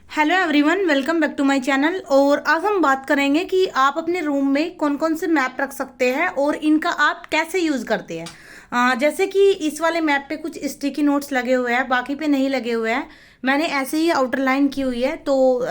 Hello everyone, welcome back to my channel. और आज हम बात करेंगे कि आप अपने रूम में कौन कौन से मैप रख सकते हैं और इनका आप कैसे यूज़ करते हैं। जैसे कि इस वाले मैप पे कुछ स्टिकी नोट्स लगे हुए हैं, बाकी पे नहीं लगे हुए हैं। मैंने ऐसे ही आउटर लाइन की हुई है। तो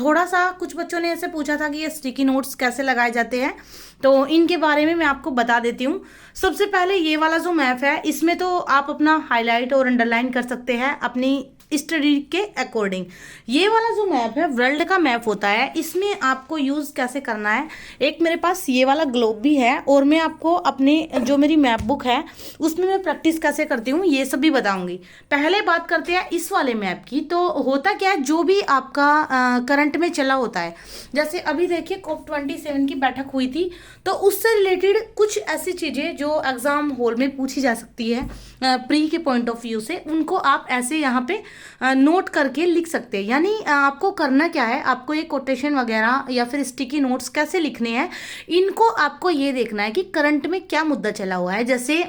थोड़ा सा कुछ बच्चों ने ऐसे पूछा था कि ये स्टिकी नोट्स कैसे लगाए जाते हैं, तो इनके बारे में मैं आपको बता देती हूँ। सबसे पहले ये वाला जो मैप है, इसमें तो आप अपना हाईलाइट और अंडरलाइन कर सकते हैं अपनी स्टडी के अकॉर्डिंग। ये वाला जो मैप है वर्ल्ड का मैप होता है। इसमें आपको यूज़ कैसे करना है, एक मेरे पास ये वाला ग्लोब भी है और मैं आपको अपने जो मेरी मैप बुक है उसमें मैं प्रैक्टिस कैसे करती हूँ ये सब भी बताऊंगी। पहले बात करते हैं इस वाले मैप की। तो होता क्या है, जो भी आपका करंट में चला होता है, जैसे अभी देखिए COP27 की बैठक हुई थी, तो उससे रिलेटेड कुछ ऐसी चीज़ें जो एग्ज़ाम हॉल में पूछी जा सकती है प्री के पॉइंट ऑफ व्यू से, उनको आप ऐसे यहाँ पे नोट करके लिख सकते हैं। यानी आपको करना क्या है, आपको ये कोटेशन वगैरह या फिर स्टिकी नोट्स कैसे लिखने हैं, इनको आपको ये देखना है कि करंट में क्या मुद्दा चला हुआ है। जैसे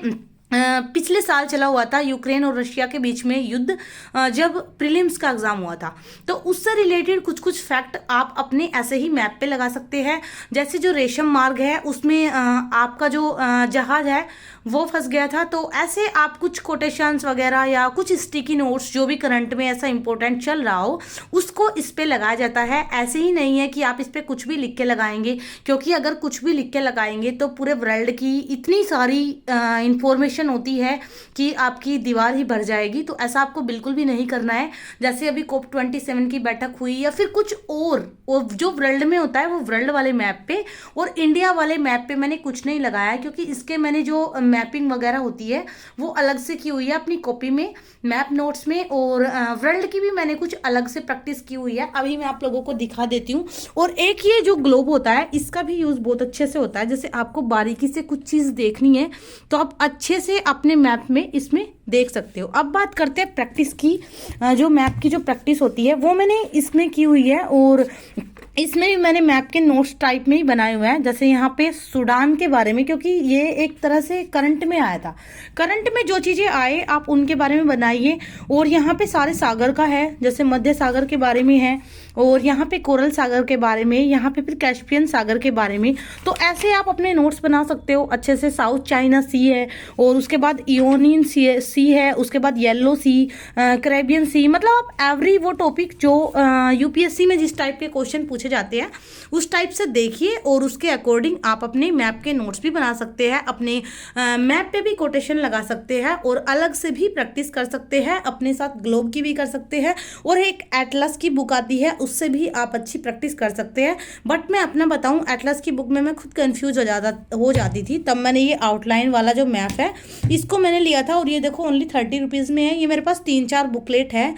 पिछले साल चला हुआ था यूक्रेन और रशिया के बीच में युद्ध, जब प्रीलिम्स का एग्जाम हुआ था, तो उससे रिलेटेड कुछ कुछ फैक्ट आप अपने ऐसे ही मैप पे लगा सकते हैं। जैसे जो रेशम मार्ग है उसमें आपका जो जहाज है वो फंस गया था, तो ऐसे आप कुछ कोटेशंस वगैरह या कुछ स्टिकी नोट्स जो भी करंट में ऐसा इंपॉर्टेंट चल रहा हो उसको इस पे लगाया जाता है। ऐसे ही नहीं है कि आप इस पे कुछ भी लिख के लगाएंगे, क्योंकि अगर कुछ भी लिख के लगाएंगे तो पूरे वर्ल्ड की इतनी सारी इंफॉर्मेशन होती है कि आपकी दीवार ही भर जाएगी। तो ऐसा आपको बिल्कुल भी नहीं करना है। जैसे अभी COP27 की बैठक हुई या फिर कुछ और जो वर्ल्ड में होता है वो वर्ल्ड वाले मैप पे, और इंडिया वाले मैप पे मैंने कुछ नहीं लगाया है, क्योंकि इसके मैंने जो मैपिंग वगैरह होती है वो अलग से की हुई है अपनी कॉपी में, मैप नोट्स में। और वर्ल्ड की भी मैंने कुछ अलग से प्रैक्टिस की हुई है, अभी मैं आप लोगों को दिखा देती हूँ। और एक ये जो ग्लोब होता है इसका भी यूज़ बहुत अच्छे से होता है। जैसे आपको बारीकी से कुछ चीज़ देखनी है तो आप अच्छे से अपने मैप में इसमें देख सकते हो। अब बात करते हैं प्रैक्टिस की। जो मैप की जो प्रैक्टिस होती है वो मैंने इसमें की हुई है, और इसमें भी मैंने मैप के नोट्स टाइप में ही बनाए हुए हैं। जैसे यहाँ पे सूडान के बारे में, क्योंकि ये एक तरह से करंट में आया था, करंट में जो चीज़ें आए आप उनके बारे में बनाइए। और यहाँ पे सारे सागर का है, जैसे मध्य सागर के बारे में है, और यहाँ पे कोरल सागर के बारे में, यहाँ पे फिर कैस्पियन सागर के बारे में। तो ऐसे आप अपने नोट्स बना सकते हो अच्छे से। साउथ चाइना सी है, और उसके बाद इयोनियन सी है, उसके बाद येलो सी, कैरेबियन सी। मतलब आप एवरी वो टॉपिक जो यूपीएससी में जिस टाइप के क्वेश्चन पूछे जाते हैं उस टाइप से देखिए, और उसके अकॉर्डिंग आप अपने मैप के नोट्स भी बना सकते हैं। अपने मैप पे भी कोटेशन लगा सकते हैं और अलग से भी प्रैक्टिस कर सकते हैं। अपने साथ ग्लोब की भी कर सकते हैं, और एक एटलस की बुक आती है उससे भी आप अच्छी प्रैक्टिस कर सकते हैं। बट मैं अपना बताऊं, एटलस की बुक में मैं खुद कंफ्यूज हो जाती थी, तब मैंने ये आउटलाइन वाला जो मैप है इसको मैंने लिया था। और ये देखो ओनली 30 रुपीज़ में है। ये मेरे पास 3-4 बुकलेट है।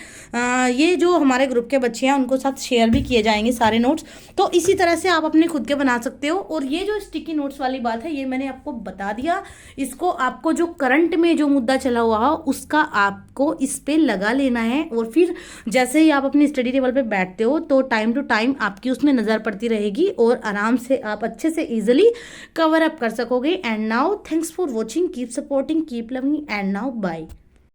ये जो हमारे ग्रुप के बच्चे हैं उनको साथ शेयर भी किए जाएंगे सारे नोट्स। तो इसी तरह से आप अपने खुद के बना सकते हो। और ये जो स्टिकी नोट्स वाली बात है ये मैंने आपको बता दिया। इसको आपको जो करंट में जो मुद्दा चला हुआ हो उसका आपको इस पे लगा लेना है, और फिर जैसे ही आप अपनी स्टडी टेबल पे बैठते हो तो टाइम टू टाइम आपकी उसमें नज़र पड़ती रहेगी, और आराम से आप अच्छे से इजीली कवर अप कर सकोगे। And now thanks for watching, keep supporting, keep loving, and now bye.